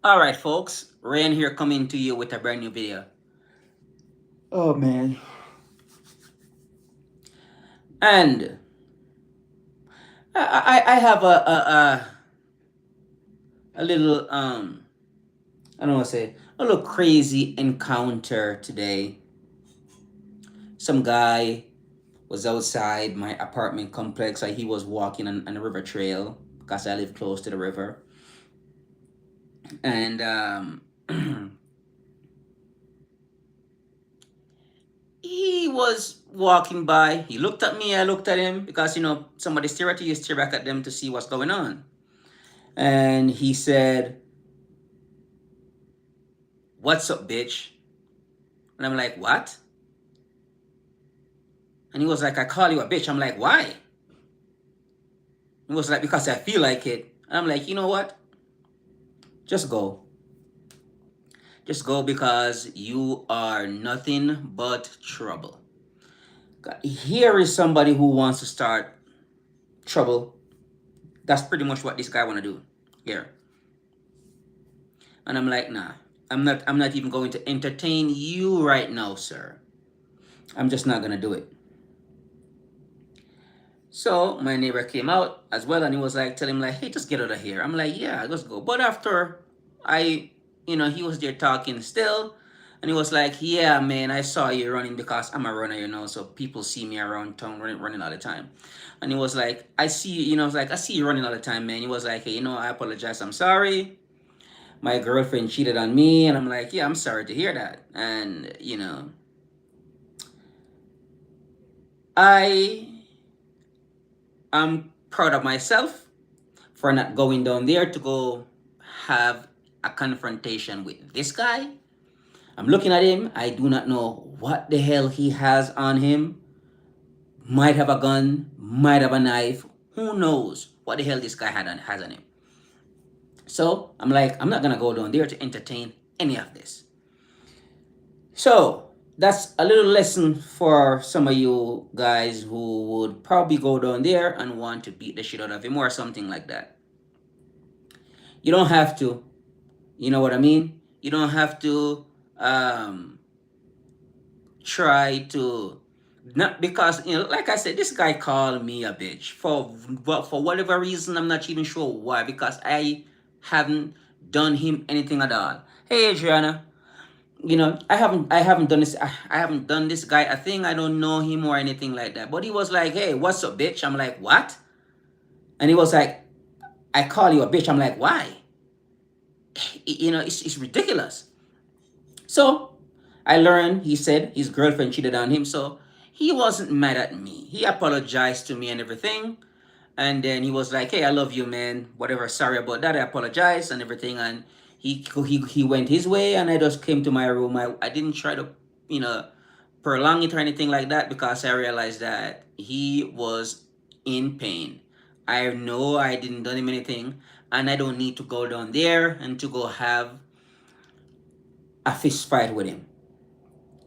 Alright folks, Rain here coming to you with a brand new video. Oh man. And I have a little I don't want to say a little crazy encounter today. Some guy was outside my apartment complex. He was walking on a river trail because I live close to the river. And he was walking by. He looked at me. I looked at him because somebody stare at you, you stare back at them to see what's going on. And he said, "What's up, bitch?" And I'm like, "What?" And he was like, "I call you a bitch." I'm like, "Why?" He was like, "Because I feel like it." And I'm like, "You know what? Just go. Just go because you are nothing but trouble." Here is somebody who wants to start trouble. That's pretty much what this guy want to do here. And I'm like, "Nah. I'm not even going to entertain you right now, sir. I'm just not going to do it." So my neighbor came out as well, and he was like, tell him like, "Hey, just get out of here." I'm like, "Yeah, let's go." But after I, he was there talking still, and he was like, "Yeah, man, I saw you running because I'm a runner, so people see me around town running all the time." And he was like, "I see you, I was like, I see you running all the time, man." He was like, "Hey, I apologize. I'm sorry. My girlfriend cheated on me." And I'm like, "Yeah, I'm sorry to hear that." And I am proud of myself for not going down there to go have a confrontation with this guy. I'm looking at him. I do not know what the hell he has on him. Might have a gun, might have a knife. Who knows what the hell this guy has on him? So I'm like, I'm not gonna go down there to entertain any of this. So that's a little lesson for some of you guys who would probably go down there and want to beat the shit out of him or something like that. You don't have to. You know what I mean? You don't have to um, try to not because like I said, this guy called me a bitch for whatever reason. I'm not even sure why because I haven't done him anything at all. Hey, Adriana. I haven't done this. I haven't done this guy a thing. I don't know him or anything like that. But he was like, "Hey, what's up, bitch?" I'm like, "What?" And he was like, "I call you a bitch." I'm like, "Why?" It's ridiculous. So I learned he said his girlfriend cheated on him, so he wasn't mad at me. He apologized to me and everything. And then he was like, "Hey, I love you, man. Whatever, sorry about that. I apologize and everything." And he went his way, and I just came to my room. I didn't try to, you know, prolong it or anything like that because I realized that he was in pain. I know I didn't do him anything, and I don't need to go down there and to go have a fist fight with him.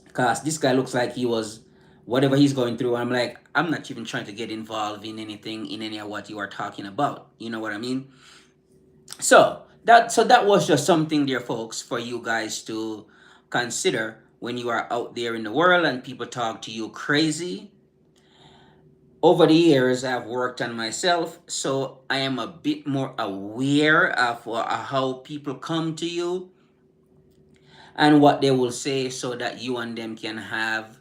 Because this guy looks like he was whatever he's going through. I'm like, I'm not even trying to get involved in anything in any of what you are talking about. You know what I mean? So that was just something there, folks, for you guys to consider when you are out there in the world and people talk to you crazy. Over the years, I've worked on myself, so I am a bit more aware of how people come to you and what they will say so that you and them can have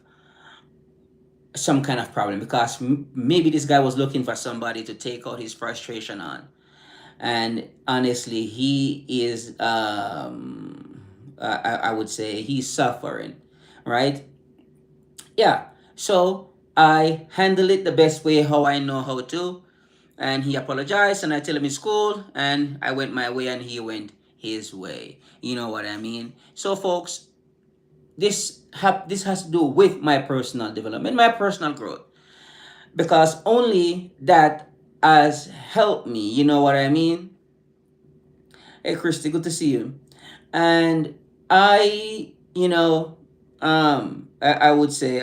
some kind of problem because maybe this guy was looking for somebody to take out his frustration on, and honestly he is I would say he's suffering, right? Yeah. So I handle it the best way how I know how to, and he apologized and I tell him it's cool, and I went my way and he went his way. You know what I mean? So folks, this has to do with my personal development, my personal growth, because only that has helped me. You know what I mean? Hey, Christy, good to see you. And I, I would say,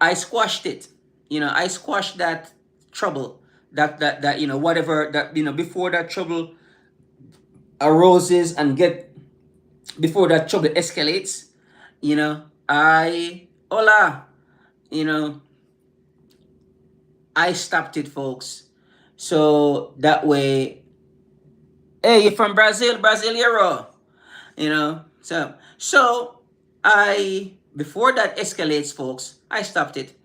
I squashed it. I squashed that trouble that whatever that before that trouble arises and get before that trouble escalates, I hola, you know, I stopped it, folks. So that way, hey, you're from Brazil, Brasileiro, So I before that escalates, folks, I stopped it.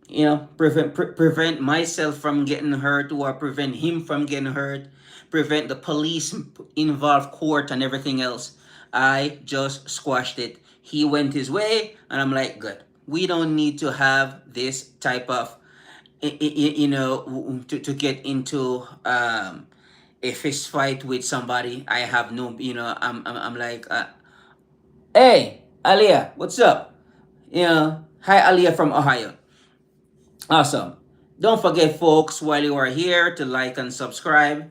Prevent myself from getting hurt or prevent him from getting hurt, prevent the police involved, court and everything else. I just squashed it. He went his way, and I'm like, good. We don't need to have this type of, to get into a fist fight with somebody. I have no, I'm like, hey, Aliyah, what's up? Hi, Aliyah from Ohio. Awesome. Don't forget, folks, while you are here, to like and subscribe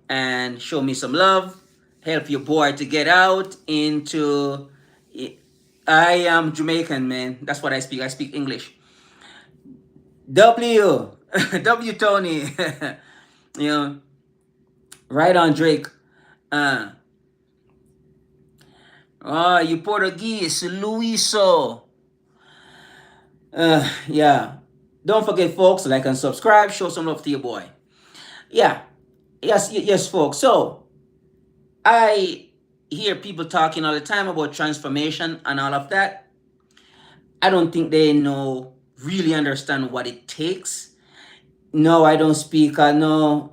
and show me some love. Help your boy to get out into. I am Jamaican, man. That's what I speak. I speak English. W. W. Tony. you know, right on, Drake. You Portuguese. Luiso. Yeah. Don't forget, folks, like and subscribe. Show some love to your boy. Yeah. Yes, folks. So, I hear people talking all the time about transformation and all of that. I don't think they really understand what it takes. No, I don't speak. No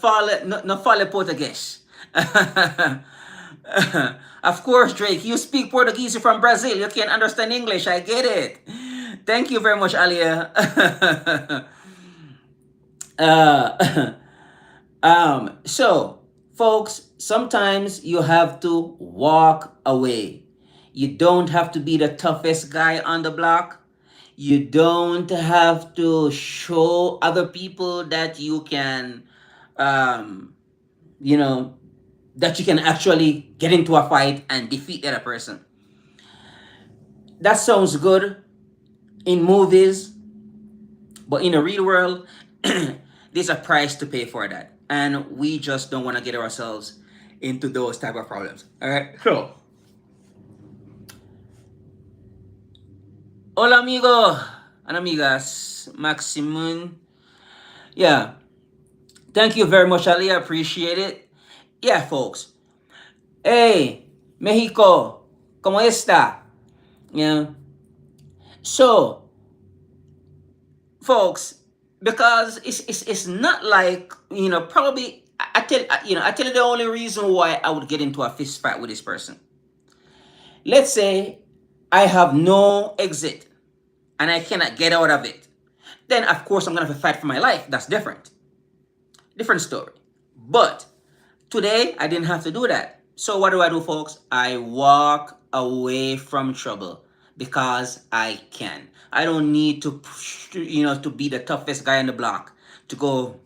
fale Portuguese. Of course, Drake, you speak Portuguese. You're from Brazil. You can't understand English. I get it. Thank you very much, Alia. So, folks, sometimes you have to walk away. You don't have to be the toughest guy on the block. You don't have to show other people that you can, um, you know, that you can actually get into a fight and defeat the other person. That sounds good in movies, but in the real world, there's a price to pay for that. And we just don't want to get ourselves into those type of problems. All right. So, hola amigo and amigas, Maximun. Yeah. Thank you very much, Ali. I appreciate it. Yeah, folks. Hey, Mexico, ¿cómo está? Yeah. So, folks, because it's not like, probably I tell you the only reason why I would get into a fist fight with this person. Let's say I have no exit and I cannot get out of it. Then of course I'm gonna have to fight for my life. That's different. Different story. But today I didn't have to do that. So what do, folks? I walk away from trouble because I can. I don't need to to be the toughest guy on the block to go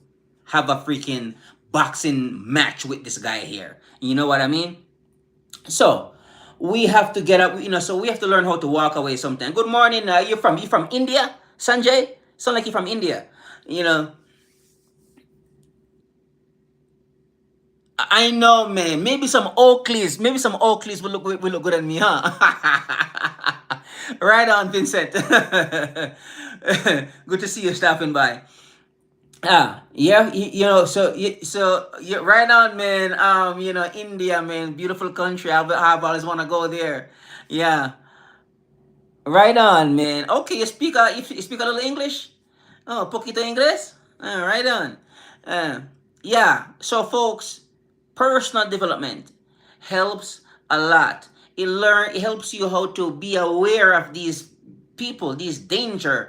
have a freaking boxing match with this guy here. You know what I mean? So we have to get up, so we have to learn how to walk away sometimes. Good morning. You from India, Sanjay? Sound like you're from India. You know, I know, man. Maybe some Oakleys will look good on me, huh? Right on, Vincent. Good to see you stopping by. Yeah, so right on, man. India, man, beautiful country. I've always want to go there. Yeah, right on, man. Okay, you speak a little English. Oh, poquito inglés. Right on. Uh, yeah. So, folks, personal development helps a lot. It helps you how to be aware of these people, these dangerous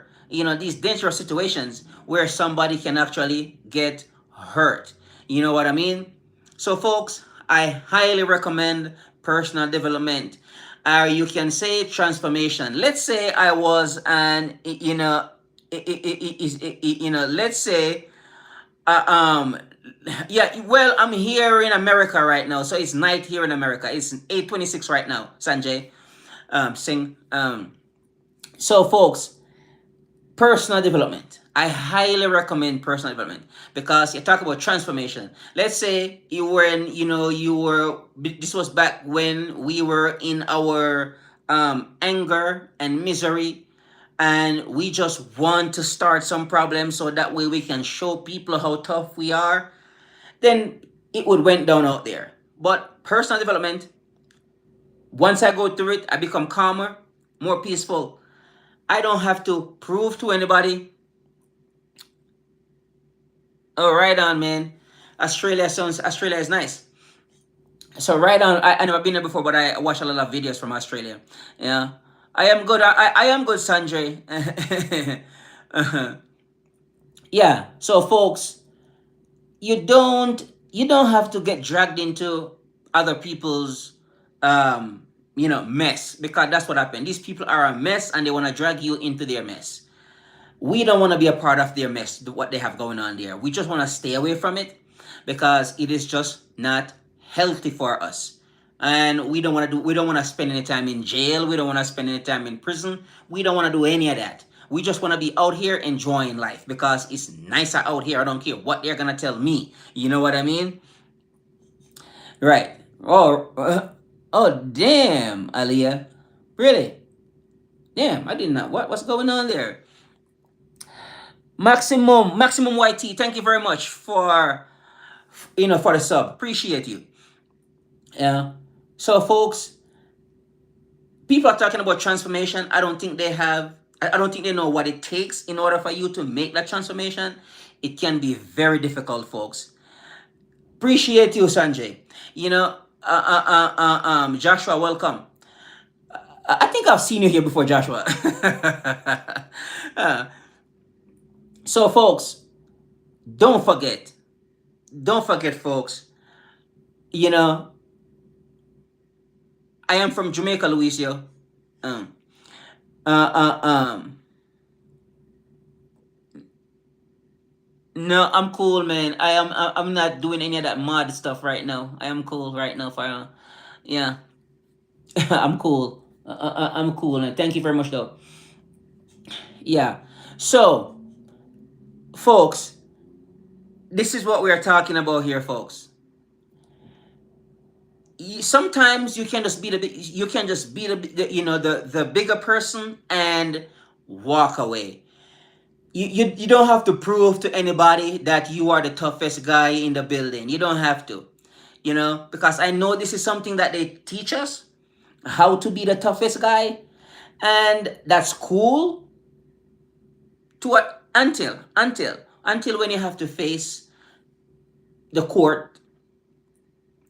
situations where somebody can actually get hurt. You know what I mean? So, folks, I highly recommend personal development. You can say transformation. Let's say I was an, let's say, uh, um, yeah, well, I'm here in America right now, so it's night here in America. It's 8:26 right now, Sanjay. Sing. So, folks, personal development. I highly recommend personal development because you talk about transformation. Let's say you were in, this was back when we were in our anger and misery, and we just want to start some problems so that way we can show people how tough we are. Then it would went down out there. But personal development, once I go through it, I become calmer, more peaceful. I don't have to prove to anybody. Oh, right on, man. Australia is nice. So right on. I never been there before, but I watch a lot of videos from Australia. Yeah, I am good. I am good, Sanjay. Uh-huh. Yeah. So, folks, you don't have to get dragged into other people's mess, because that's what happened. These people are a mess and they want to drag you into their mess. We don't want to be a part of their mess, what they have going on there. We just want to stay away from it because it is just not healthy for us. And we don't want to spend any time in jail. We don't want to spend any time in prison. We don't want to do any of that. We just want to be out here enjoying life because it's nicer out here. I don't care what they're going to tell me. You know what I mean? Right. Oh, damn, Aliyah. Really? Damn, I did not. What's going on there? Maximum YT, thank you very much for the sub. Appreciate you. Yeah. So, folks, people are talking about transformation. I don't think they know what it takes in order for you to make that transformation. It can be very difficult, folks. Appreciate you, Sanjay. Joshua, welcome. I think I've seen you here before, Joshua. Uh, so, folks, don't forget, folks. You know, I am from Jamaica, Luisio. Um, uh, uh, um, no, I'm cool, man. I'm not doing any of that mod stuff right now. I am cool right now. Yeah, I'm cool. I'm cool, and thank you very much, though. Yeah. So, folks, this is what we are talking about here, folks. Sometimes you can just be the bigger person and walk away. You don't have to prove to anybody that you are the toughest guy in the building. You don't have to, because I know this is something that they teach us, how to be the toughest guy, and that's cool to what until when you have to face the court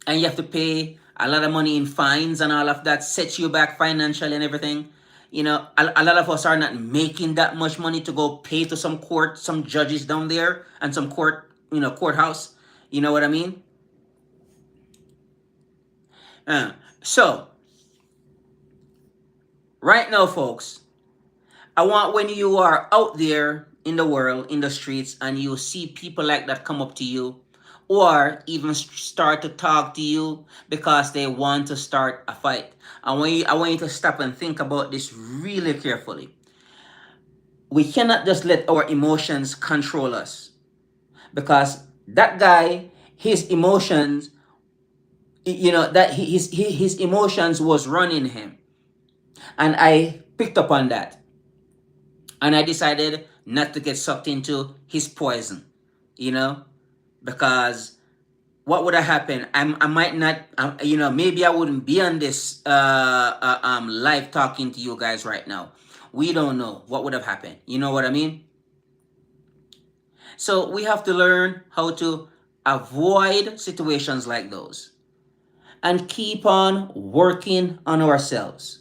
and you have to pay a lot of money in fines and all of that, sets you back financially and everything. A lot of us are not making that much money to go pay to some judges down there and some courthouse. You know what I mean? So, right now, folks, I want, when you are out there in the world, in the streets, and you see people like that come up to you, or even start to talk to you because they want to start a fight. I want you to stop and think about this really carefully. We cannot just let our emotions control us, because that guy, his emotions, that his emotions was running him, and I picked up on that, and I decided not to get sucked into his poison, you know, because what would have happened? I might not, maybe I wouldn't be on this live talking to you guys right now. We don't know what would have happened. You know what I mean? So we have to learn how to avoid situations like those and keep on working on ourselves.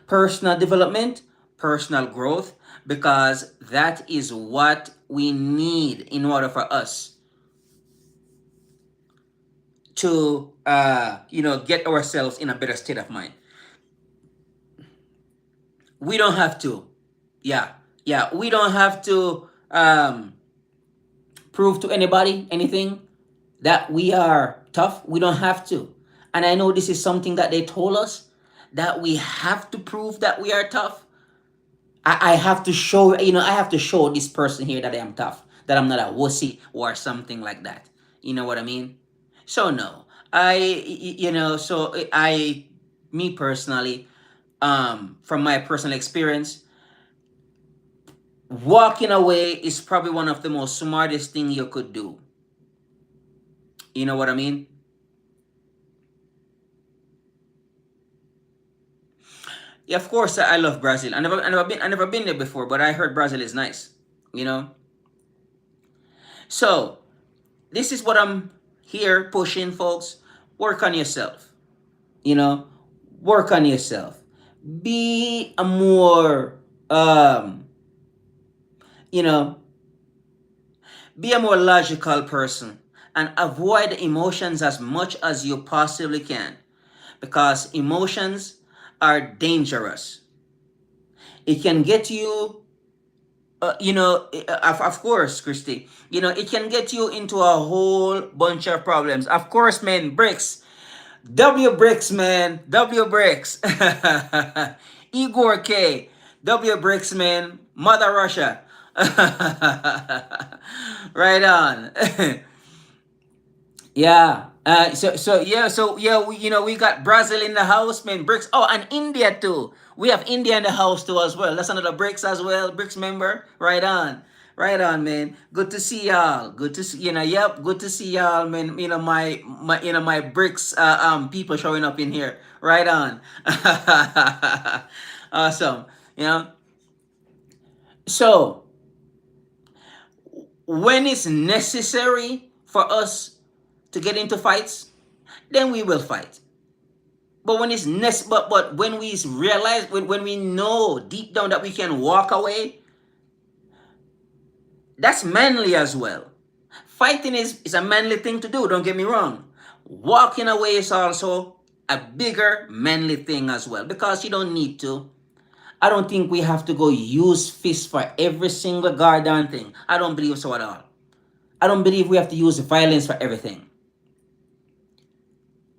Personal development, personal growth, because that is what we need in order for us to get ourselves in a better state of mind. We don't have to, yeah, we don't have to prove to anybody anything that we are tough. We don't have to. And I know this is something that they told us, that we have to prove that we are tough. I have to show, I have to show this person here that I am tough, that I'm not a wussy or something like that. You know what I mean? So no, so me personally, from my personal experience, walking away is probably one of the most smartest thing you could do. You know what I mean? Yeah, of course I love Brazil. I never been there before, but I heard Brazil is nice. You know, so this is what I'm here pushing, folks. Work on yourself. You know, work on yourself. Be a more, you know, be a more logical person and avoid emotions as much as you possibly can, because emotions are dangerous. It can get you, of course, Christy, it can get you into a whole bunch of problems. Of course, man, bricks. W bricks, man. W bricks. Igor K. W bricks, man. Mother Russia. Right on. Yeah. We got Brazil in the house, man. Bricks. Oh, and India too. We have India in the house too as well. That's another Bricks as well. Bricks member. Right on. Right on, man. Good to see y'all. Good to see yep, good to see y'all, man. My Bricks people showing up in here. Right on. Awesome. You know. So when it's necessary for us to get into fights, then we will fight. But when but when we realize, when we know deep down that we can walk away, that's manly as well. Fighting is a manly thing to do, don't get me wrong. Walking away is also a bigger manly thing as well, because you don't need to. I don't think we have to go use fists for every single goddamn thing. I don't believe so at all. I don't believe we have to use violence for everything.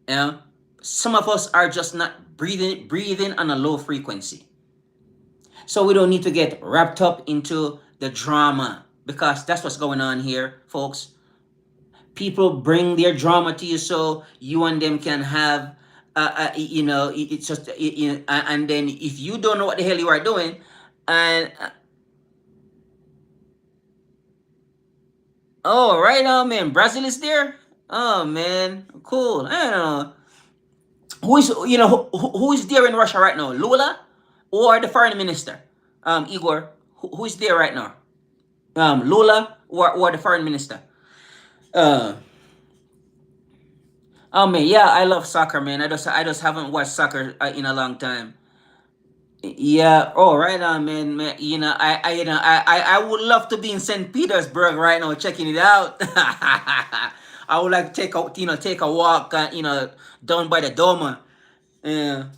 You know? Some of us are just not breathing on a low frequency. So we don't need to get wrapped up into the drama, because that's what's going on here, folks. People bring their drama to you so you and them can have, it's just, and then if you don't know what the hell you are doing, and oh, right on, man, Brazil is there. Oh man, cool. I don't know who is there in Russia right now, Lula or the foreign minister, Igor. Who is there right now? Lula or the foreign minister. Uh, oh man, yeah, I love soccer, man. I just haven't watched soccer in a long time. Yeah. Oh, right on, man. Man, I would love to be in St. Petersburg right now, checking it out. I would like to take a walk, down by the Doma. Yeah.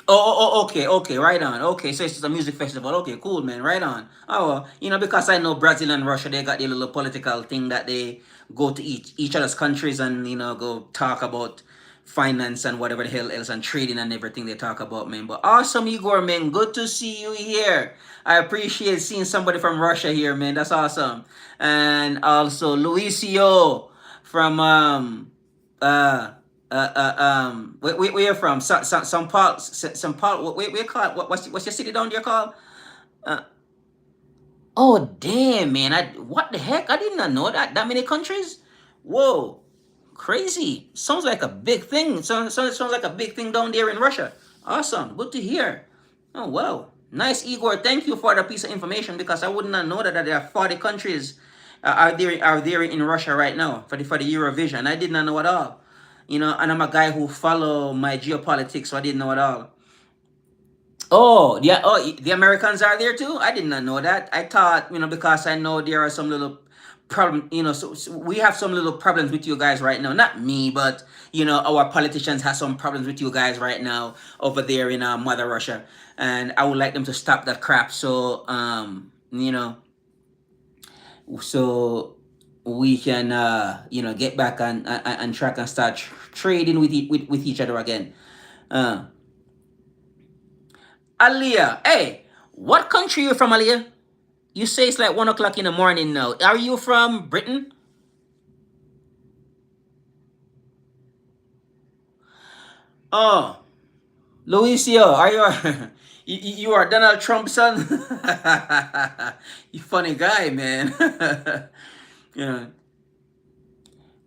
Okay, okay, right on. Okay, so it's just a music festival. Okay, cool, man, right on. Oh, well, because I know Brazil and Russia, they got their little political thing that they go to each other's countries and go talk about finance and whatever the hell else and trading and everything they talk about, man. But awesome, Igor, man. Good to see you here. I appreciate seeing somebody from Russia here, man. That's awesome. And also Luisio from uh where you from? Some Paul, some Paul. Where call it? What's your city down there called? Uh, oh damn, man! What the heck? I did not know that many countries. Whoa, crazy! Sounds like a big thing. Sounds like a big thing down there in Russia. Awesome, good to hear. Oh wow, nice, Igor. Thank you for the piece of information, because I would not know that there are 40 countries are there in Russia right now for the Eurovision. I did not know at all. And I'm a guy who follow my geopolitics, so I didn't know at all. Oh, yeah. Oh, the Americans are there too. I did not know that. I thought, because I know there are some little problem. So we have some little problems with you guys right now. Not me, but our politicians have some problems with you guys right now over there in Mother Russia, and I would like them to stop that crap. So so we can get back on track and start trading with each other again. uh Aliyah, hey, what country you from, Aliyah? You say it's like 1 o'clock in the morning now. Are you from Britain? Oh, Luisio, are you? You are Donald Trump's son? You funny guy, man. Yeah.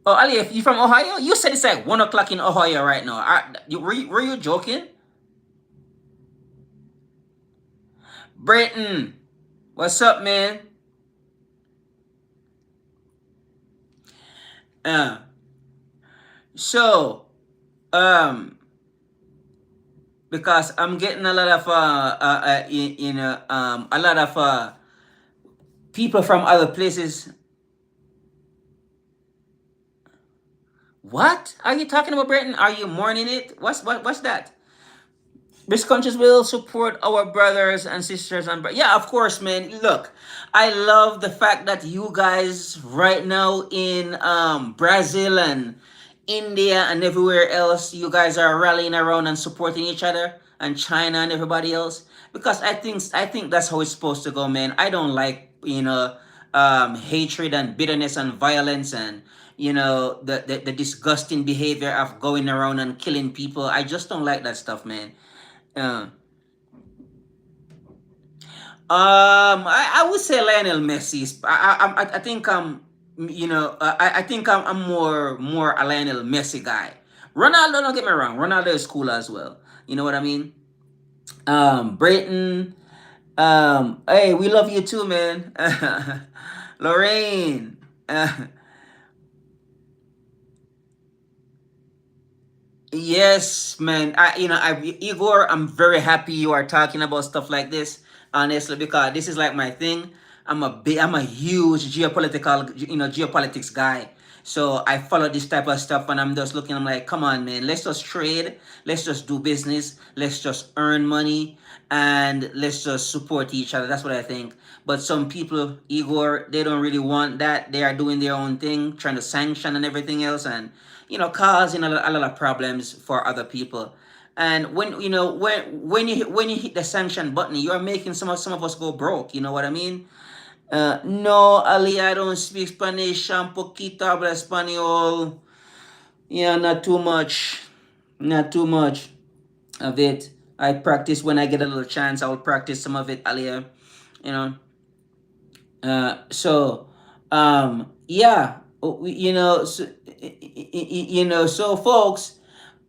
Oh, Ali, if you from Ohio? You said it's like 1 o'clock in Ohio right now. Were you joking? Britain, what's up, man? Uh, so, um, because I'm getting a lot of a lot of people from other places. What are you talking about, Britain? Are you mourning it? What's that? These countries will support our brothers and sisters and yeah, of course, man. Look, I love the fact that you guys right now in Brazil and India and everywhere else, you guys are rallying around and supporting each other, and China and everybody else, because I think that's how it's supposed to go, man. I don't like hatred and bitterness and violence and the disgusting behavior of going around and killing people. I just don't like that stuff, man. uh, I would say Lionel Messi. I think I think I'm more a Lionel Messi guy. Ronaldo, don't get me wrong. Ronaldo is cool as well. You know what I mean? Brayton. Hey, we love you too, man. Lorraine. Yes, man. Igor, I'm very happy you are talking about stuff like this. Honestly, because this is like my thing. I'm a huge geopolitics guy. So I follow this type of stuff, and I'm just looking. I'm like, come on, man. Let's just trade. Let's just do business. Let's just earn money, and let's just support each other. That's what I think. But some people, Igor, they don't really want that. They are doing their own thing, trying to sanction and everything else, and causing a lot of problems for other people. And when you hit the sanction button, you are making some of us go broke. You know what I mean? No, Ali, I don't speak Spanish. Un poquito habla español. Yeah, not too much. Not too much of it. I practice when I get a little chance. I will practice some of it, Alia. You know. So, yeah, so, so folks,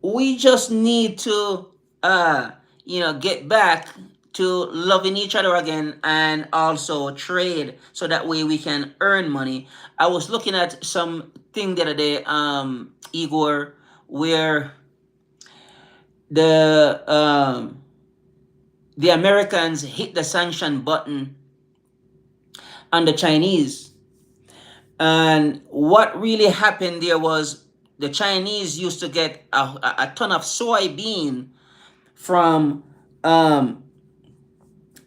we just need to, get back to loving each other again and also trade so that way we can earn money. I was looking at some thing the other day, Igor, where the the Americans hit the sanction button on the Chinese. And what really happened there was the Chinese used to get a ton of soybean from.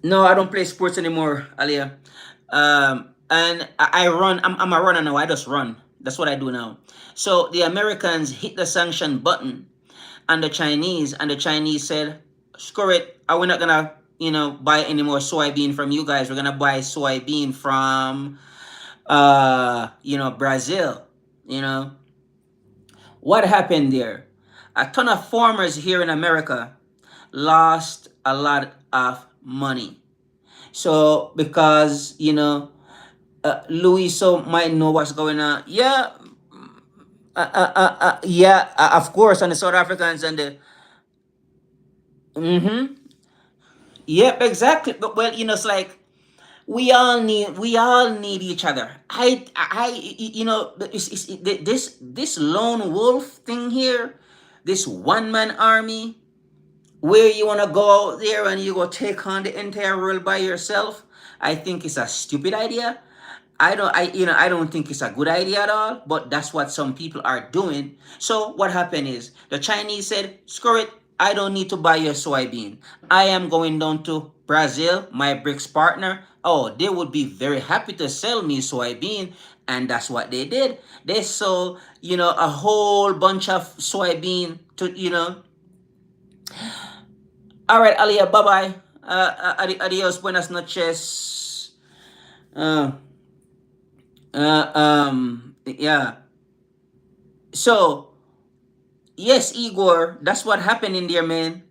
No, I don't play sports anymore, Alia. And I run. I'm a runner now. I just run. That's what I do now. So the Americans hit the sanction button on the Chinese, and the Chinese said, "Screw it. We're not gonna, buy any more soybean from you guys. We're gonna buy soybean from Brazil. You know what happened there? A ton of farmers here in America lost a lot of money. So because Louis so might know what's going on. Yeah, yeah, of course, and the South Africans and the. Mm-hmm. Yep, exactly. But well, it's like we all need each other. This lone wolf thing here, this one man army, where you want to go out there and you go take on the entire world by yourself. I think it's a stupid idea. I don't think it's a good idea at all, but that's what some people are doing. So what happened is the Chinese said, screw it, I don't need to buy your soybean. I am going down to Brazil, my BRICS partner. Oh, they would be very happy to sell me soybean. And that's what they did. They sold, a whole bunch of soybean to. All right, Aliyah, bye bye. Adios, buenas noches. Uh, yeah. So, yes, Igor, that's what happened in there, man.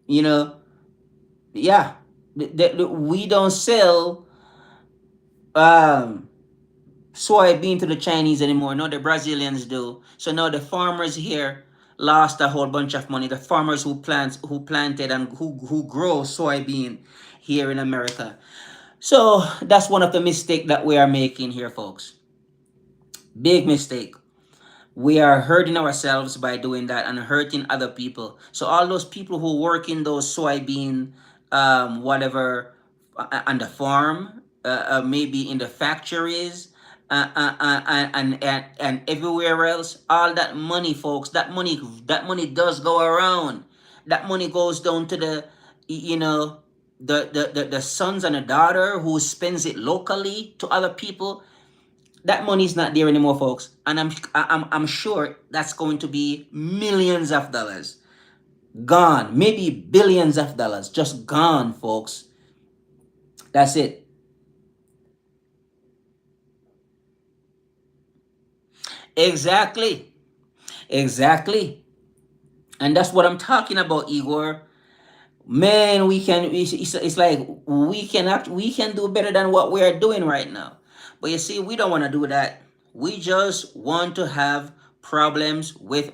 You know, yeah. We don't sell um soybean to the Chinese anymore. No, the Brazilians do. So now the farmers here lost a whole bunch of money. The farmers who planted and who grow soybean here in America. So that's one of the mistake that we are making here, folks. Big mistake. We are hurting ourselves by doing that and hurting other people. So all those people who work in those soybean, whatever, on the farm, maybe in the factories, and everywhere else, all that money, folks, that money does go around. That money goes down to the, you know, the sons and the daughter who spends it locally to other people. That money's not there anymore, folks, and I'm sure that's going to be millions of dollars gone, maybe billions of dollars just gone, folks. That's it. Exactly, exactly, and that's what I'm talking about, Igor. Man, it's like we can do better than what we are doing right now. But you see, we don't want to do that. We just want to have problems with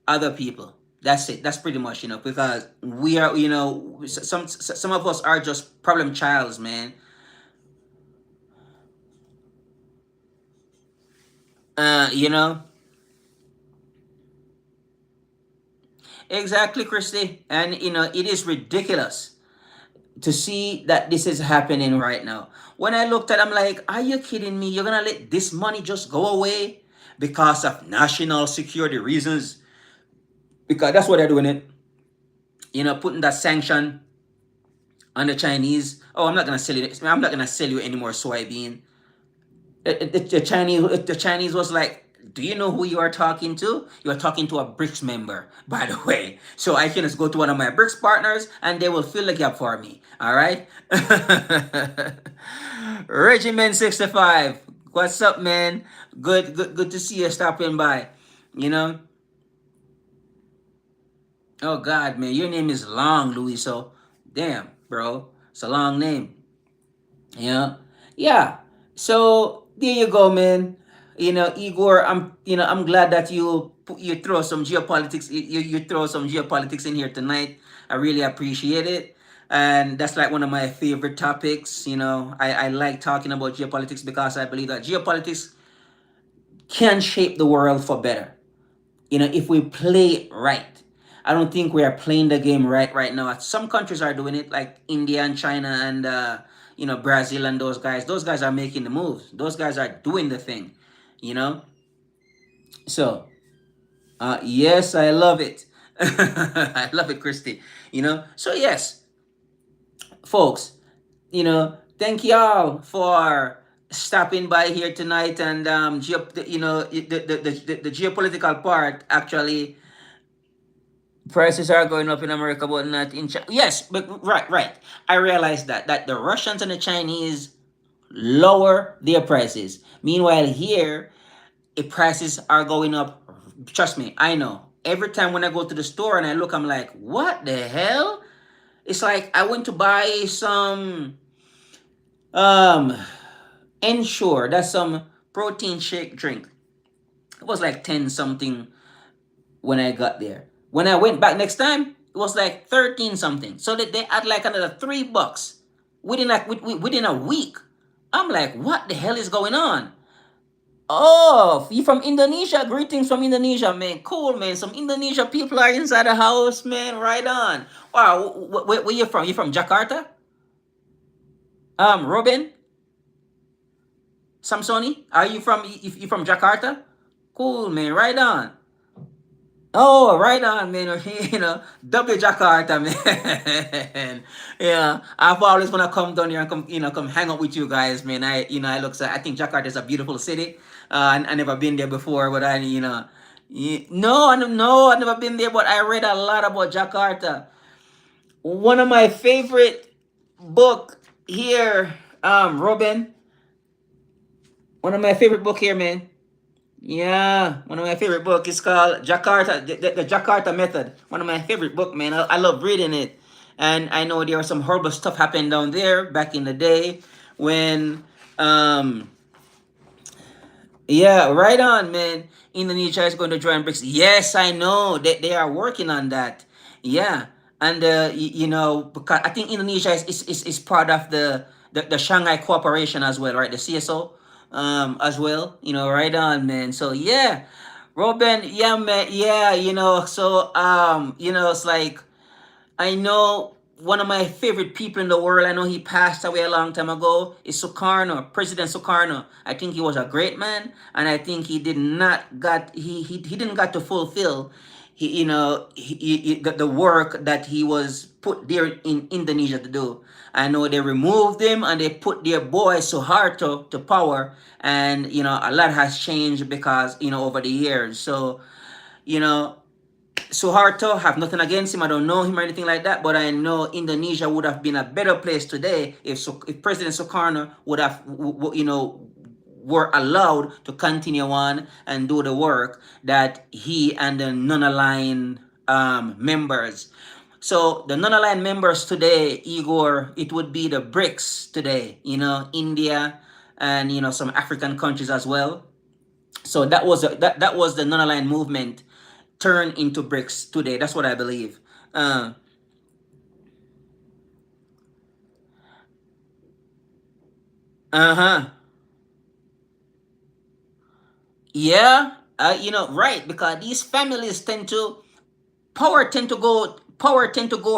other people. That's it. That's pretty much, because we are, some of us are just problem childs, man. You know, exactly, Christy. And it is ridiculous to see that this is happening right now. When I looked at, I'm like, are you kidding me? You're gonna let this money just go away because of national security reasons? Because that's what they're doing it. Putting that sanction on the Chinese. Oh, I'm not gonna sell you. I'm not gonna sell you any more soybean. The Chinese was like, do you know who you are talking to? You are talking to a BRICS member, by the way. So I can just go to one of my BRICS partners and they will fill the gap for me. All right? Regiment 65. What's up, man? Good to see you stopping by. You know? Oh God, man, your name is long, Louis. So damn, bro. It's a long name. Yeah. Yeah. So there you go, man. Igor, I'm glad that you throw some geopolitics you throw some geopolitics in here tonight. I really appreciate it. And that's like one of my favorite topics. I like talking about geopolitics because I believe that geopolitics can shape the world for better. If we play it right. I don't think we are playing the game right now. Some countries are doing it, like India and China and Brazil and those guys. Those guys are making the moves. Those guys are doing the thing. You know. So yes, I love it. I love it, Christy. So yes, folks. Thank y'all for stopping by here tonight and the geopolitical part actually prices are going up in America, but not in China. Yes, but right. I realized that the Russians and the Chinese lower their prices. Meanwhile, here, the prices are going up. Trust me, I know. Every time when I go to the store and I look, I'm like, what the hell? It's like I went to buy some um Ensure. That's some protein shake drink. It was like 10 something when I got there. When I went back next time, it was like 13 something. So they add like another $3 within a week. I'm like, what the hell is going on? Oh, you from Indonesia? Greetings from Indonesia, man. Cool, man. Some Indonesia people are inside the house, man. Right on. Wow, where you from? You from Jakarta? Robin, Samsoni, are you from Jakarta? Cool, man. Right on. Oh, right on, man. W Jakarta, man. Yeah, I've always wanna come down here and come hang out with you guys, man. I think Jakarta is a beautiful city. I never been there before, but no, I never been there, but I read a lot about Jakarta. One of my favorite book here, Robin. One of my favorite book here, man. Yeah, one of my favorite book is called Jakarta, the Jakarta Method. One of my favorite book, man. I love reading it, and I know there was some horrible stuff happened down there back in the day when, um, yeah, right on, man. Indonesia is going to join BRICS. Yes, I know that they are working on that. Yeah, and because I think Indonesia is part of the Shanghai Cooperation as well, right? The CSO, as well. Right on, man. So yeah, Robin. Yeah, man. Yeah, it's like I know one of my favorite people in the world. I know he passed away a long time ago. Is Sukarno, President Sukarno. I think he was a great man, and I think he did not got he didn't got to fulfill the work that he was put there in Indonesia to do. I know they removed him and they put their boy Suharto to power, and a lot has changed because over the years. So you know Suharto, have nothing against him. I don't know him or anything like that, but I know Indonesia would have been a better place today if President Sukarno would have, were allowed to continue on and do the work that he and the non-aligned members. So the non-aligned members today, Igor, it would be the BRICS today. India and some African countries as well. So that was the non-aligned movement turn into BRICS today. That's what I believe. Uh huh. Yeah. Right, because these families power tend to go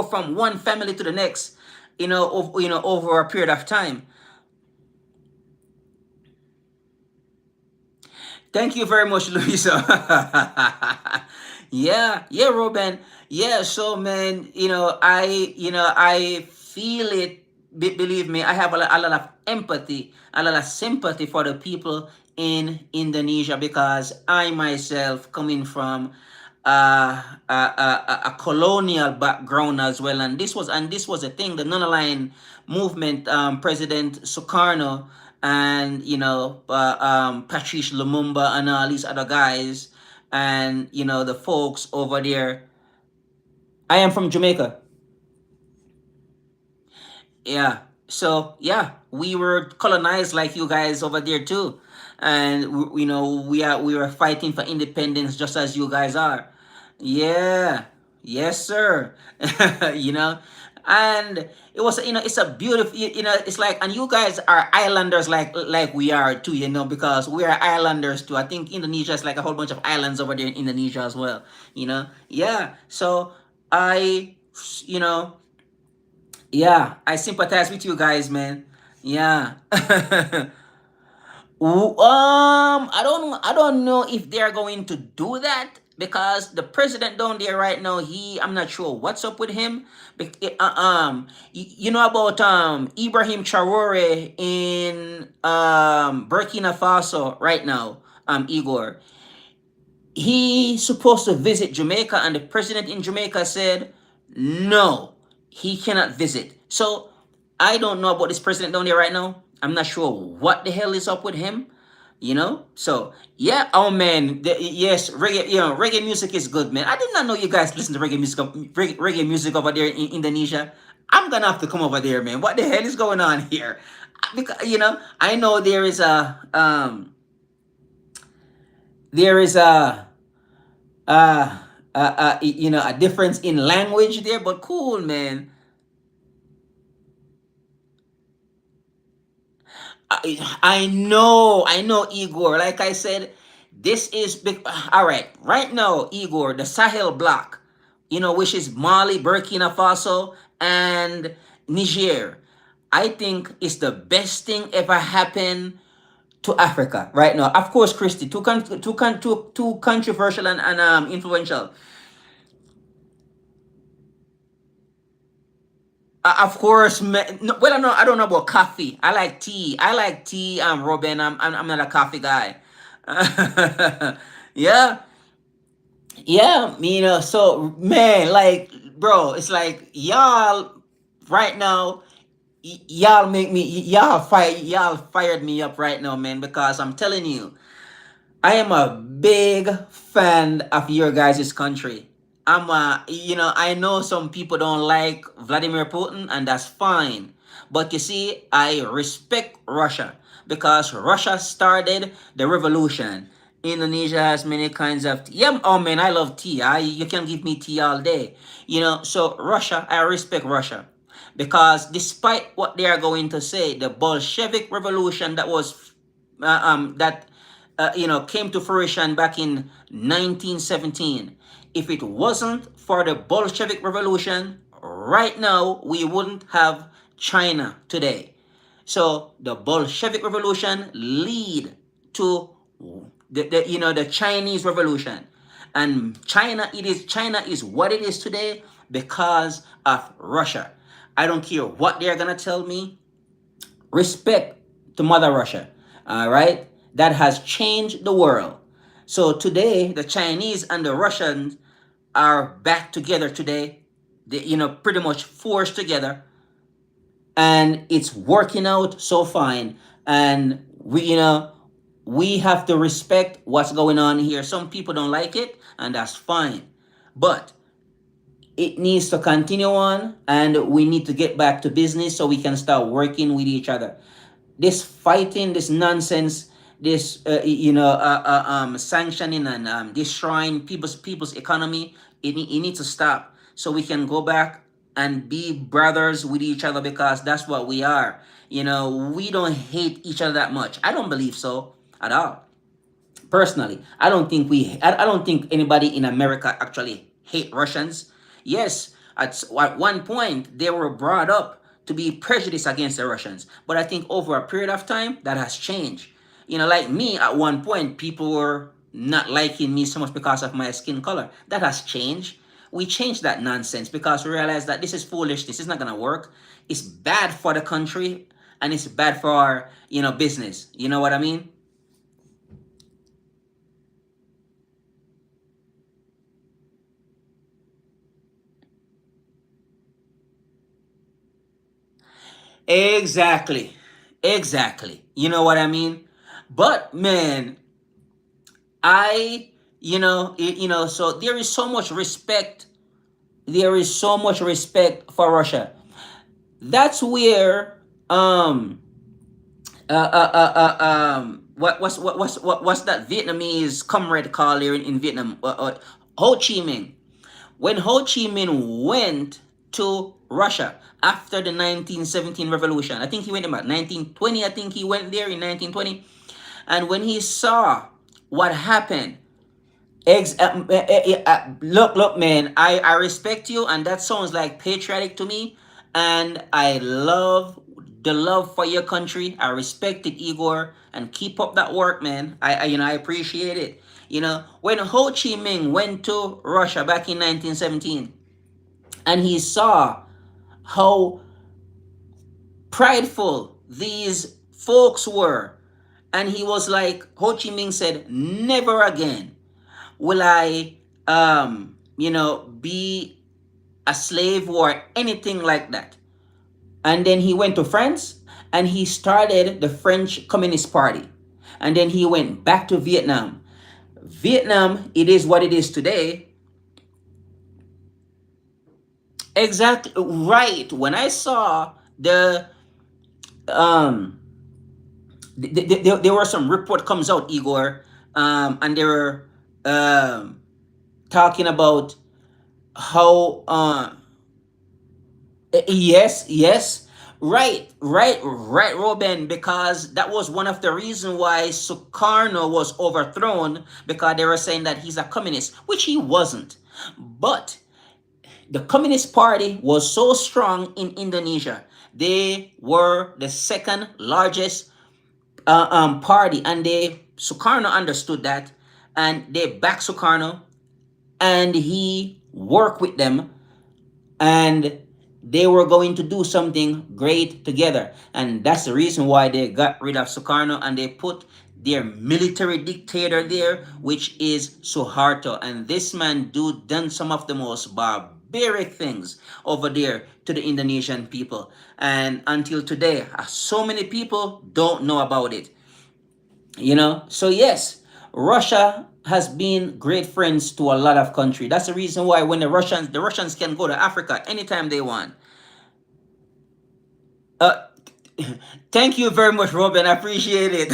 from one family to the next. Over a period of time. Thank you very much, Louisa. Yeah, yeah, Ruben. Yeah, so man, I feel it. Believe me, I have a lot of empathy, a lot of sympathy for the people in Indonesia because I myself coming from a colonial background as well, and this was a thing. The non-aligned movement, President Sukarno, and Patrice Lumumba and all these other guys, and the folks over there. I am from Jamaica. Yeah. So yeah, we were colonized like you guys over there too, and we were fighting for independence just as you guys are. Yeah. Yes, sir. you know, and it's a beautiful. It's like, and you guys are islanders like we are too. Because we are islanders too. I think Indonesia is like a whole bunch of islands over there in Indonesia as well. Yeah. So I, you know yeah, I sympathize with you guys, man. Yeah. I don't know if they're going to do that because the president down there right now, I'm not sure what's up with him. You know about Ibrahim Traore in Burkina Faso right now, Igor. He's supposed to visit Jamaica, and the president in Jamaica said no, he cannot visit. So I don't know about this president down there right now. I'm not sure what the hell is up with him. So yeah, oh man, yes, reggae music is good, man. I did not know you guys listen to reggae music over there in Indonesia. I'm gonna have to come over there, man. What the hell is going on here? Because I know there is a difference in language there, but cool, man. I know, Igor. Like I said, this is big. All right, right now, Igor, the Sahel block, which is Mali, Burkina Faso, and Niger. I think it's the best thing ever happened to Africa right now. Of course, Christy, too controversial and influential. Of course, no, well, I don't know about coffee. I like tea. I like tea. Robin. I'm not a coffee guy. Yeah, yeah. So man, like bro, it's like y'all right now, y'all make me, y'all fired me up right now, man, because I'm telling you, I am a big fan of your guys' country. I know some people don't like Vladimir Putin, and that's fine. But you see, I respect Russia because Russia started the revolution. Indonesia has many kinds of tea. Yeah, oh man, I love tea. You can give me tea all day. So Russia, I respect Russia because despite what they are going to say, the Bolshevik revolution that came to fruition back in 1917. If it wasn't for the Bolshevik Revolution, right now we wouldn't have China today. So the Bolshevik Revolution lead to the Chinese Revolution, and China is what it is today because of Russia. I don't care what they're gonna tell me. Respect to Mother Russia. All right, that has changed the world. So today, the Chinese and the Russians are back together today. Pretty much forced together, and it's working out so fine. And we have to respect what's going on here. Some people don't like it, and that's fine. But it needs to continue on, and we need to get back to business so we can start working with each other. This fighting, this nonsense, this sanctioning and destroying people's economy, it needs to stop so we can go back and be brothers with each other because that's what we are. We don't hate each other that much. I don't believe so at all. Personally, I don't think anybody in America actually hate Russians. Yes, at one point they were brought up to be prejudiced against the Russians, but I think over a period of time that has changed. Like me, at one point people were not liking me so much because of my skin color. That has changed. We changed that nonsense because we realized that this is foolishness. It's not gonna work. It's bad for the country, and it's bad for our business. You know what I mean? Exactly. Exactly. You know what I mean? But man, I so there is so much respect. There is so much respect for Russia. That's where what's that Vietnamese comrade called here in Vietnam? Ho Chi Minh. When Ho Chi Minh went to Russia after the 1917 revolution, I think he went about 1920. I think he went there in 1920, and when he saw what happened, look, man, I respect you, and that sounds like patriotic to me, and I love the love for your country. I respect it, Igor, and keep up that work, man. I appreciate it. When Ho Chi Minh went to Russia back in 1917, and he saw how prideful these folks were, and he was like, Ho Chi Minh said, never again will I, be a slave or anything like that. And then he went to France and he started the French Communist Party. And then he went back to Vietnam. Vietnam, it is what it is today. Exactly right. When I saw um, there were some report comes out, Igor, and they were talking about how yes, yes, right, Robin, because that was one of the reasons why Sukarno was overthrown, because they were saying that he's a communist, which he wasn't. But the Communist Party was so strong in Indonesia. They were the second largest party, and Sukarno understood that, and they backed Sukarno, and he worked with them, and they were going to do something great together. And that's the reason why they got rid of Sukarno and they put their military dictator there, which is Suharto. And this man done some of the most barbaric things over there to the Indonesian people. And until today, so many people don't know about it. So yes, Russia has been great friends to a lot of countries. That's the reason why when the Russians can go to Africa anytime they want. uh Thank you very much, Robin. I appreciate it.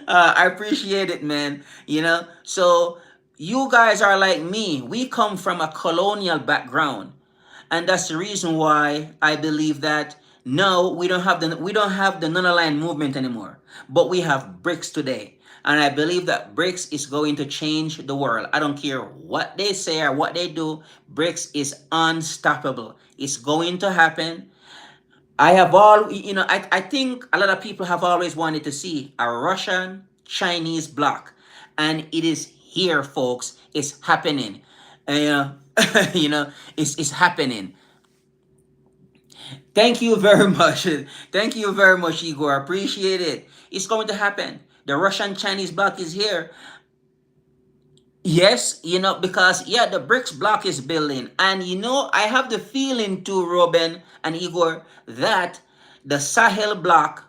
I appreciate it, man. So you guys are like me. We come from a colonial background, and that's the reason why I believe that no, we don't have the non-aligned movement anymore, but we have BRICS today, and I believe that BRICS is going to change the world. I don't care what they say or what they do. BRICS is unstoppable. It's going to happen. I think a lot of people have always wanted to see a Russian Chinese bloc, and it is here, folks. It's happening. It's happening. Thank you very much. Thank you very much, Igor. Appreciate it. It's going to happen. The Russian Chinese bloc is here. Yes, because yeah, the BRICS block is building. And I have the feeling too, Robin and Igor, that the Sahel block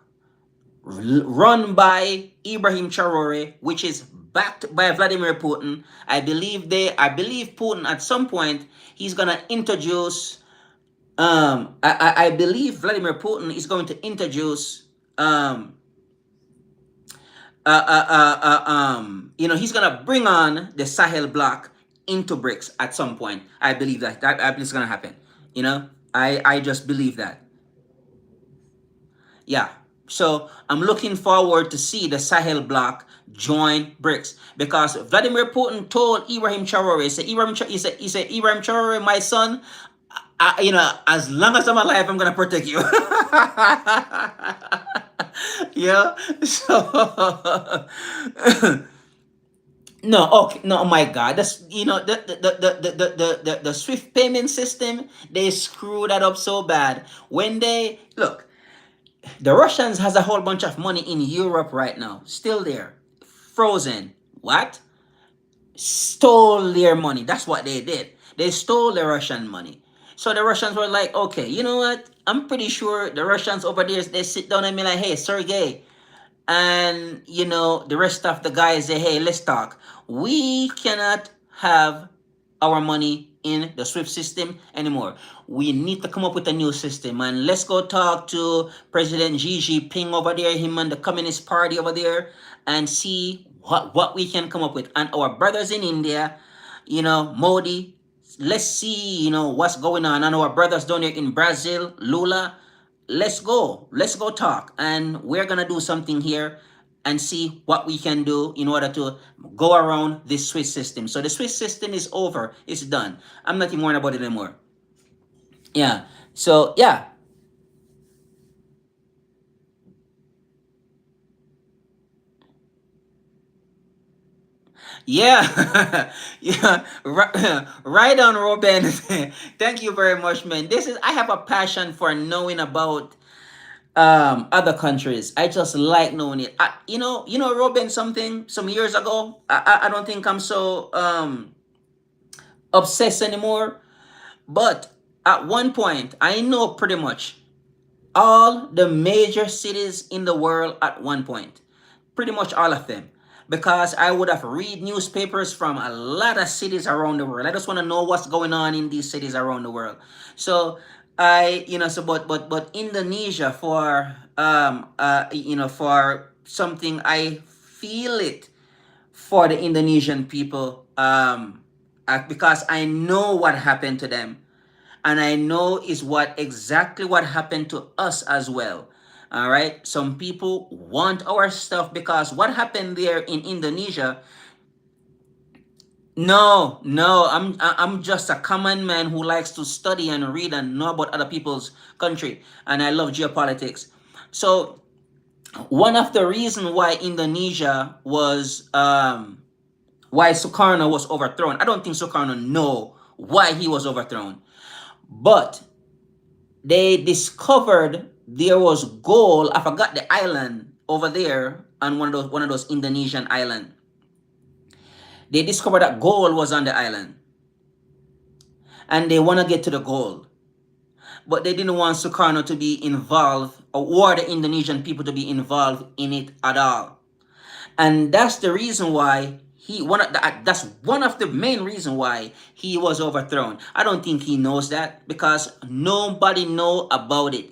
run by Ibrahim Traore, which is backed by Vladimir Putin. I believe Putin at some point he's gonna introduce I believe Vladimir Putin is going to introduce he's gonna bring on the Sahel bloc into BRICS at some point. I believe that is gonna happen. I just believe that. Yeah. So I'm looking forward to see the Sahel bloc join BRICS because Vladimir Putin told Ibrahim Traore, he said, Ibrahim Traore, my son, as long as I'm alive, I'm gonna protect you. Yeah. So no, okay, no, oh my God, that's the Swift payment system. They screw that up so bad. When they look, the Russians has a whole bunch of money in Europe right now, still there, frozen. What? Stole their money. That's what they did. They stole the Russian money. So the Russians were like, okay, you know what? I'm pretty sure the Russians over there, they sit down and be like, hey, Sergey, and the rest of the guys say, hey, let's talk. We cannot have our money in the Swift system anymore. We need to come up with a new system, and let's go talk to President Xi Jinping over there, him and the Communist Party over there, and see what we can come up with. And our brothers in India, Modi, let's see, what's going on. And our brothers down there in Brazil, Lula, let's go talk, and we're gonna do something here and see what we can do in order to go around this Swiss system. So the Swiss system is over, it's done. I'm not even worried about it anymore. Yeah. So yeah. Yeah. Yeah, right on, Robin. Thank you very much, man. I have a passion for knowing about other countries. I just like knowing it. Robin, something some years ago, I don't think I'm so obsessed anymore, but at one point I know pretty much all the major cities in the world at one point, pretty much all of them, because I would have read newspapers from a lot of cities around the world. I just want to know what's going on in these cities around the world. So but Indonesia, for something, I feel it for the Indonesian people, because I know what happened to them, and I know is what exactly what happened to us as well. All right, some people want our stuff because what happened there in Indonesia. No, no, I'm just a common man who likes to study and read and know about other people's country, and I love geopolitics. So one of the reasons why Indonesia was why Sukarno was overthrown. I don't think Sukarno know why he was overthrown, but they discovered there was gold. I forgot the island over there on one of those Indonesian island. They discovered that gold was on the island. and they want to get to the gold. But they didn't want Sukarno to be involved, or the Indonesian people to be involved in it at all. And that's the reason why that's one of the main reason why he was overthrown. I don't think he knows that, because nobody knows about it.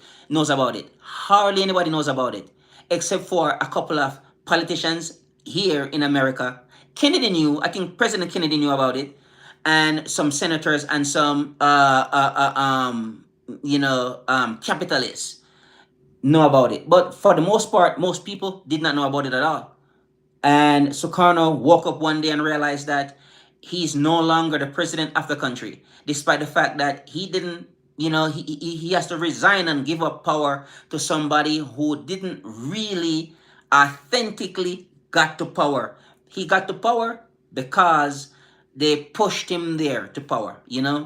Hardly anybody knows about it, except for a couple of politicians here in America. Kennedy knew. I think President Kennedy knew about it, and some senators and some capitalists know about it. But for the most part, most people did not know about it at all. And Sukarno woke up one day and realized that he's no longer the president of the country, despite the fact that he didn't, he has to resign and give up power to somebody who didn't really authentically got to power. He got to power because they pushed him there to power,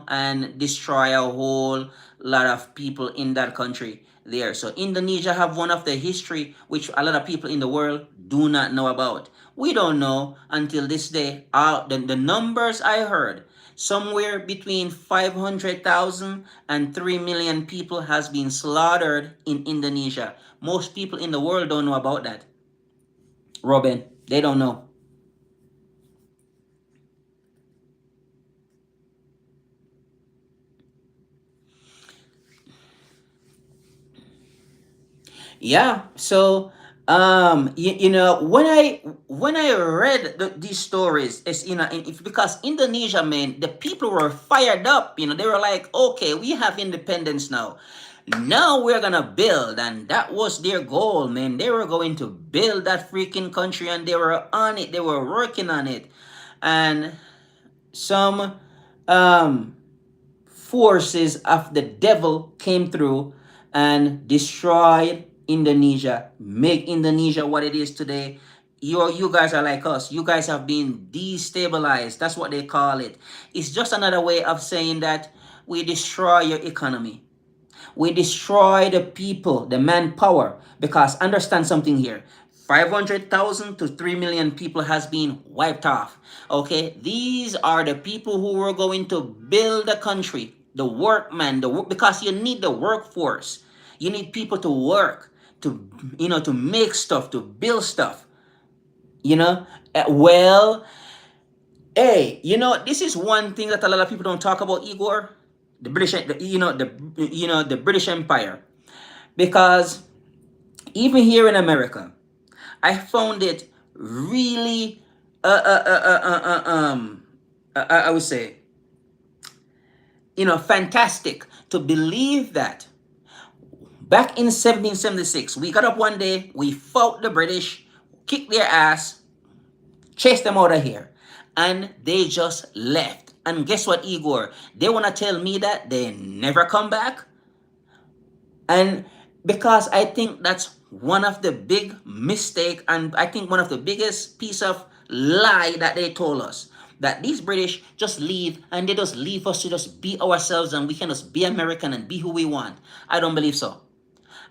and destroy a whole lot of people in that country there. So Indonesia have one of the history which a lot of people in the world do not know about. We don't know until this day. The numbers I heard, somewhere between 500,000 and 3 million people has been slaughtered in Indonesia. Most people in the world don't know about that. Robin, they don't know. Yeah. So when I read these stories, it's because Indonesia, man, the people were fired up. They were like, okay, we have independence now. Now we're gonna build, and that was their goal, man. They were going to build that freaking country, and they were on it. They were working on it, and some um forces of the devil came through and destroyed Indonesia, make Indonesia what it is today. You guys are like us. You guys have been destabilized. That's what they call it. It's just another way of saying that we destroy your economy. We destroy the people, the manpower. Because understand something here. 500,000 to 3 million people has been wiped off. Okay, these are the people who were going to build the country, the workman, because you need the workforce. You need people to work, to make stuff, to build stuff. You know, well, hey, this is one thing that a lot of people don't talk about, Igor. The British, the British Empire, because even here in America, I found it really, I would say, fantastic to believe that back in 1776, we got up one day, we fought the British, kicked their ass, chased them out of here, and they just left. And guess what, Igor? They want to tell me that they never come back? And because I think that's one of the big mistake, and I think one of the biggest piece of lie that they told us, that these British just leave, and they just leave us to just be ourselves, and we can just be American and be who we want. I don't believe so.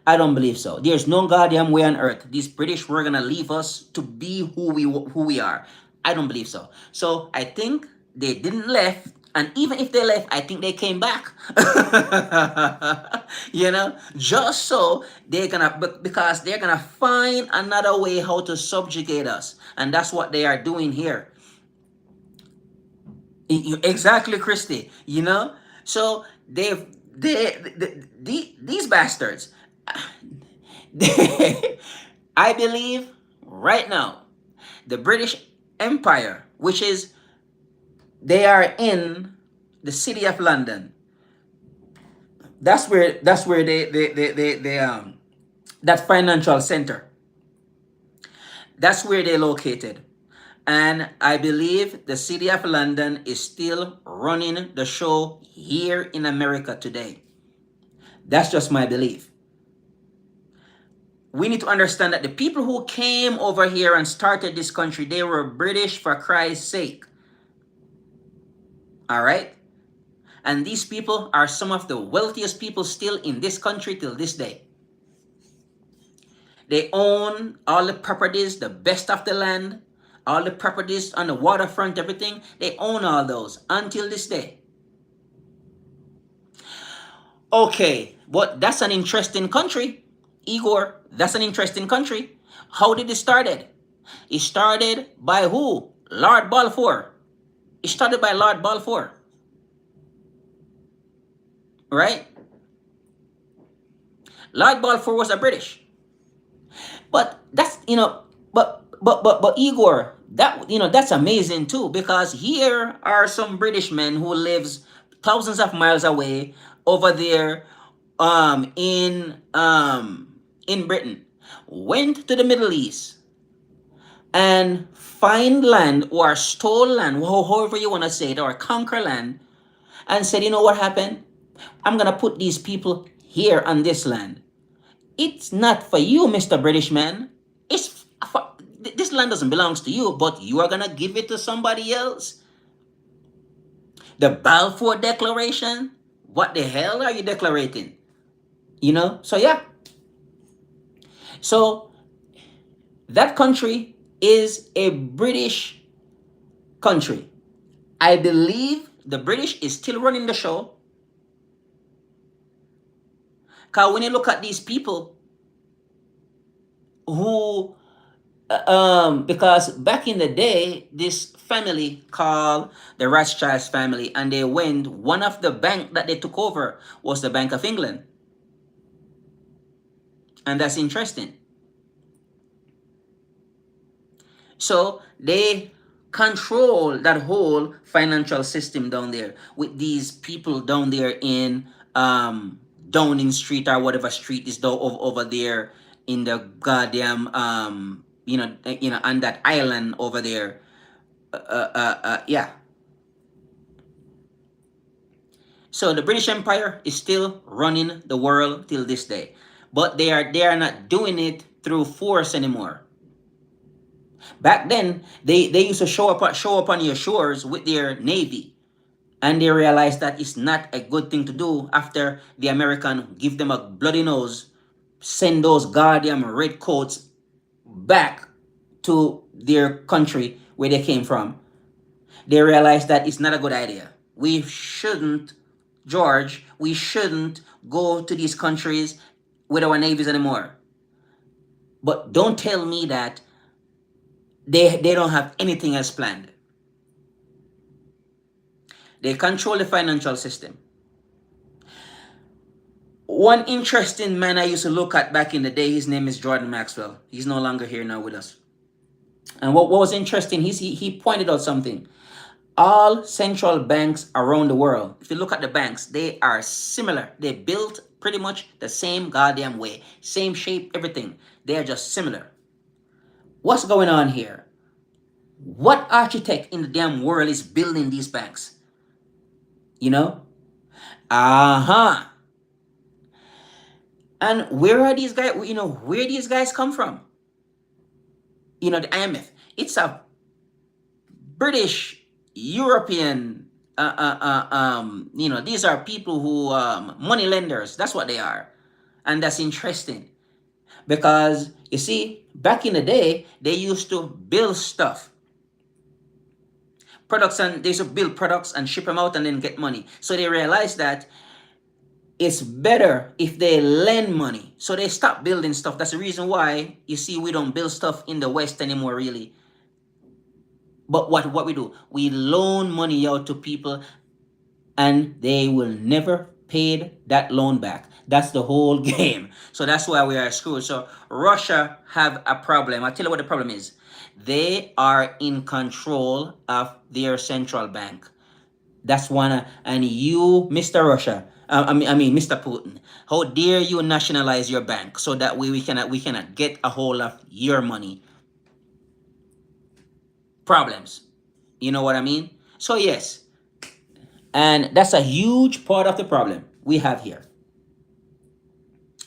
I don't believe so. There's no goddamn way on earth these British were gonna leave us to be who we are. I don't believe so. So I think they didn't left, and even if they left, I think they came back. Just so because they're gonna find another way how to subjugate us, and that's what they are doing here. Exactly, Christy. So these bastards. I believe right now the British Empire, which is they are in the city of London. That's where they that financial center. That's where they're located. And I believe the city of London is still running the show here in America today. That's just my belief. We need to understand that the people who came over here and started this country, they were British for Christ's sake. All right? And these people are some of the wealthiest people still in this country till this day. They own all the properties, the best of the land, all the properties on the waterfront, everything. They own all those until this day. Okay, but that's an interesting country, Igor. That's an interesting country. How did it started? It started by who? Lord Balfour. It started by Lord Balfour, right? Lord Balfour was a British. But that's but Igor, that that's amazing too, because here are some British men who lives thousands of miles away over there in Britain, went to the Middle East and find land or stole land, however you want to say it, or conquer land, and said, you know what happened? I'm gonna put these people here on this land. It's not for you, Mr. British man. It's for, this land doesn't belong to you, but you are gonna give it to somebody else. The Balfour Declaration. What the hell are you declaring? So yeah. So that country is a British country. I believe the British is still running the show. Because when you look at these people who because back in the day, this family called the Rothschilds family, and they went, one of the bank that they took over was the Bank of England. And that's interesting. So they control that whole financial system down there with these people down there in Downing Street, or whatever street is over there in the goddamn on that island over there. Yeah. So the British Empire is still running the world till this day, but they are not doing it through force anymore. Back then, they used to show up on your shores with their navy, and they realized that it's not a good thing to do after the American give them a bloody nose, send those goddamn red coats back to their country where they came from. They realized that it's not a good idea. We shouldn't, George, we shouldn't go to these countries with our navies anymore. But don't tell me that they don't have anything else planned. They control the financial system. One interesting man I used to look at back in the day, his name is Jordan Maxwell. He's no longer here now with us. And what was interesting, he pointed out something. All central banks around the world, if you look at the banks, they are similar. They built pretty much the same goddamn way, same shape, everything. They are just similar. What's going on here? What architect in the damn world is building these banks? You know? Uh-huh. And where are these guys, where these guys come from? The IMF. It's a British, European, these are people who, money lenders. That's what they are. And that's interesting. Because, you see, back in the day, they used to build stuff. They used to build products and ship them out and then get money. So they realized that it's better if they lend money. So they stopped building stuff. That's the reason why, you see, we don't build stuff in the West anymore, really. But what we do, we loan money out to people, and they will never pay that loan back. That's the whole game. So that's why we are screwed. So Russia have a problem. I'll tell you what the problem is. They are in control of their central bank. That's one. And you, Mr. Russia, Mr. Putin, how dare you nationalize your bank so that we cannot get a hold of your money? Problems. You know what I mean? So yes, and that's a huge part of the problem we have here.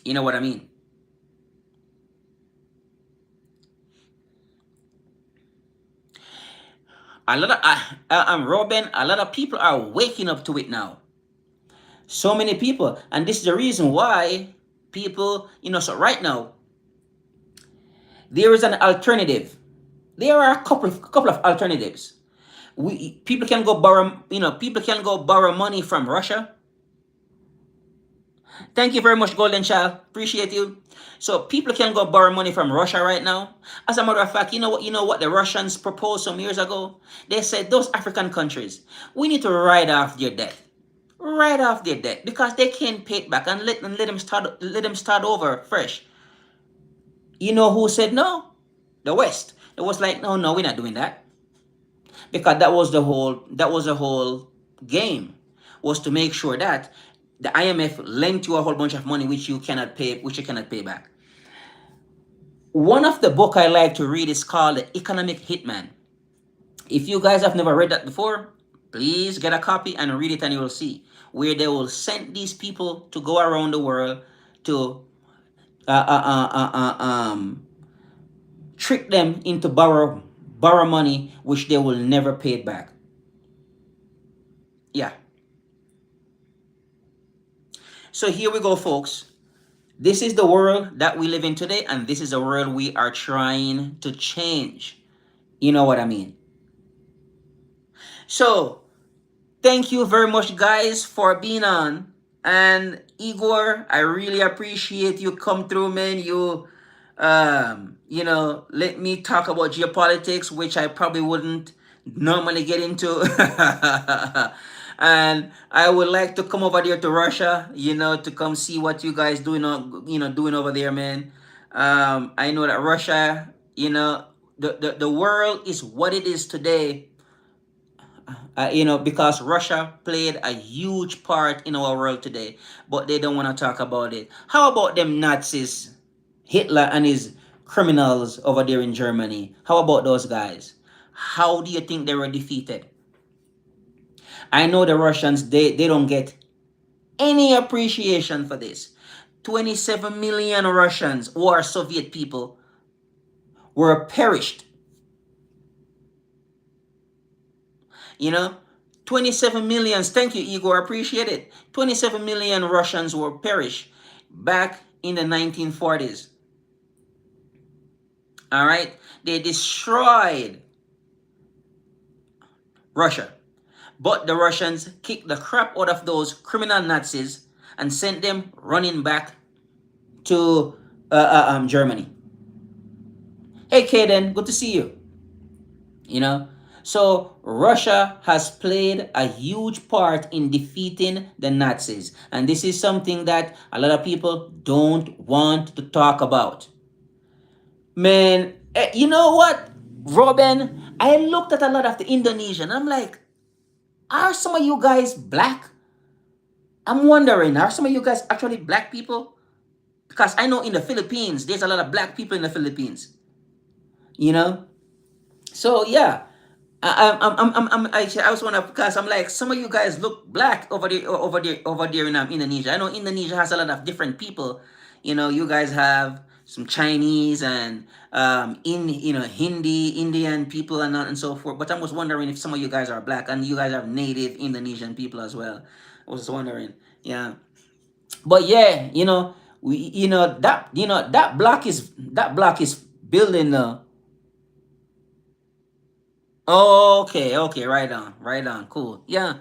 You know what I mean? A lot of Robin, a lot of people are waking up to it now. So many people, and this is the reason why people, so right now there is an alternative. There are a couple of alternatives. People can go borrow money from Russia, Thank you very much, Golden Child. Appreciate you. So people can go borrow money from Russia right now. As a matter of fact, you know what the Russians proposed some years ago? They said those African countries, we need to write off their debt. Write off their debt because they can't pay it back and let them start over fresh. You know who said no? The West. It was like, no, no, we're not doing that. Because that was the whole game, was to make sure that the IMF lent you a whole bunch of money which you cannot pay back. One of the book I like to read is called The Economic Hitman. If you guys have never read that before, please get a copy and read it, and you will see where they will send these people to go around the world to uh, uh, uh, uh, uh, um, trick them into borrow money which they will never pay it back. Yeah. So here we go, folks. This is the world that we live in today, and this is the world we are trying to change. You know what I mean? So, thank you very much, guys, for being on. And Igor, I really appreciate you come through, man. Let me talk about geopolitics, which I probably wouldn't normally get into. And I would like to come over there to Russia, to come see what you guys doing over there, man. I know that Russia, the world is what it is today, because Russia played a huge part in our world today, but they don't want to talk about it. How about them Nazis, Hitler and his criminals over there in Germany? How about those guys? How do you think they were defeated? I know the Russians, they don't get any appreciation for this. 27 million Russians who are Soviet people were perished. 27 millions. Thank you, Igor. Appreciate it. 27 million Russians were perished back in the 1940s. All right? They destroyed Russia. But the Russians kicked the crap out of those criminal Nazis and sent them running back to Germany. Hey, Kaden, good to see you. So Russia has played a huge part in defeating the Nazis. And this is something that a lot of people don't want to talk about. Man, you know what, Robin? I looked at a lot of the Indonesian. I'm like, are some of you guys black? I'm wondering, are some of you guys actually black people? Because I know in the Philippines, there's a lot of black people in the Philippines. So yeah, I was wondering, because I'm like, some of you guys look black over there in Indonesia. I know Indonesia has a lot of different people. You guys have some Chinese and Hindi, Indian people and so forth. But I was wondering if some of you guys are black and you guys have native Indonesian people as well. I was wondering, yeah. But yeah, that block is building. Okay, okay, right on, cool. Yeah,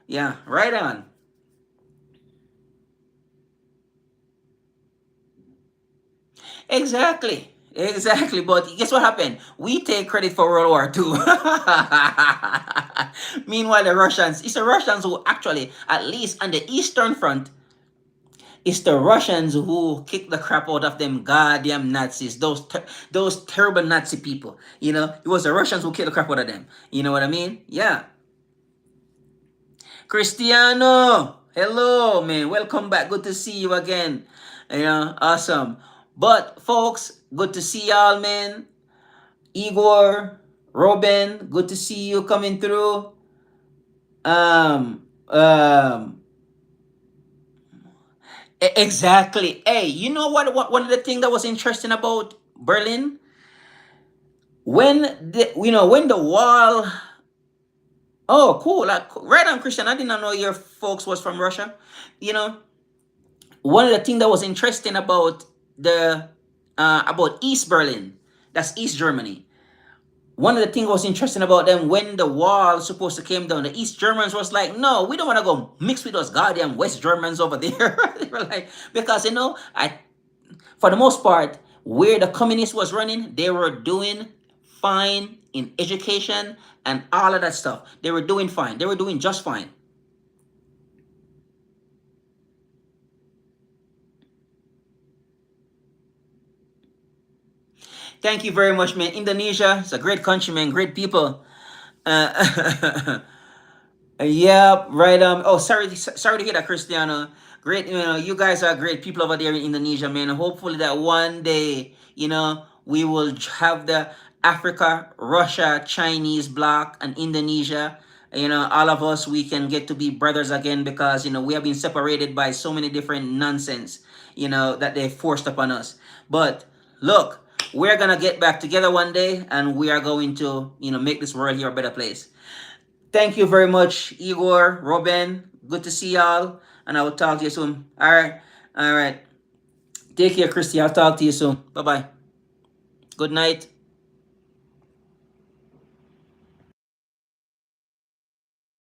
yeah, right on. Exactly. Exactly. But guess what happened? We take credit for World War II. Meanwhile, it's the Russians who actually, at least on the Eastern Front, it's the Russians who kick the crap out of them goddamn Nazis, those terrible Nazi people. It was the Russians who kicked the crap out of them. You know what I mean? Yeah. Cristiano, hello, man. Welcome back. Good to see you again. Awesome. But folks, good to see y'all, man. Igor, Robin, good to see you coming through. Um, um, exactly. Hey, you know what? One of the things that was interesting about Berlin, when the wall. Oh, cool. Like, right on, Christian. I did not know your folks was from Russia. You know, one of the things that was interesting about East Berlin, that's East Germany. one of the things was interesting about them when the wall supposed to came down, the East Germans was like, no, we don't want to go mix with those goddamn West Germans over there. They were like, because for the most part, where the communists was running, they were doing fine in education and all of that stuff. They were doing fine. They were doing just fine. Thank you very much, man. Indonesia, it's a great country, man. Great people. Uh, yeah, right. Oh, sorry to hear that, Cristiano. Great, you guys are great people over there in Indonesia, man. Hopefully that one day, we will have the Africa, Russia, Chinese bloc, and Indonesia. All of us, we can get to be brothers again because we have been separated by so many different nonsense, that they forced upon us. But look, we're gonna get back together one day, and we are going to, make this world here a better place. Thank you very much, Igor, Robin. Good to see y'all, and I will talk to you soon. All right, all right. Take care, Christy. I'll talk to you soon. Bye bye. Good night.